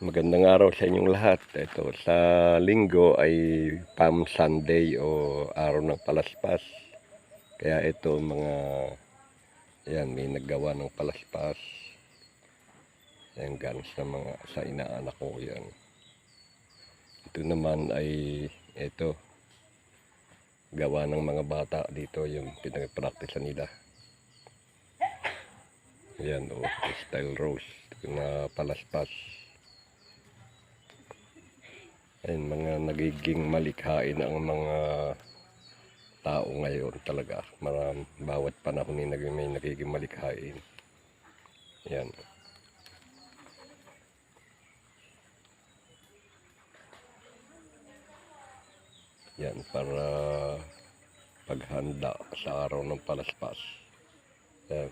Magandang araw sa inyong lahat. Ito, sa linggo ay Palm Sunday o araw ng palaspas. Kaya ito mga, yan, may naggawa ng palaspas. Yan, ganos na mga sa inaanak ko yan. Ito naman ay, ito, gawa ng mga bata dito, yung pinag-practice nila. Yan, o, style rose, na palaspas. Ayun, mga nagiging malikhain ang mga tao ngayon talaga. Bawat panahon may nagiging malikhain. Yan. Yan, para paghanda sa araw ng palaspas. Yan.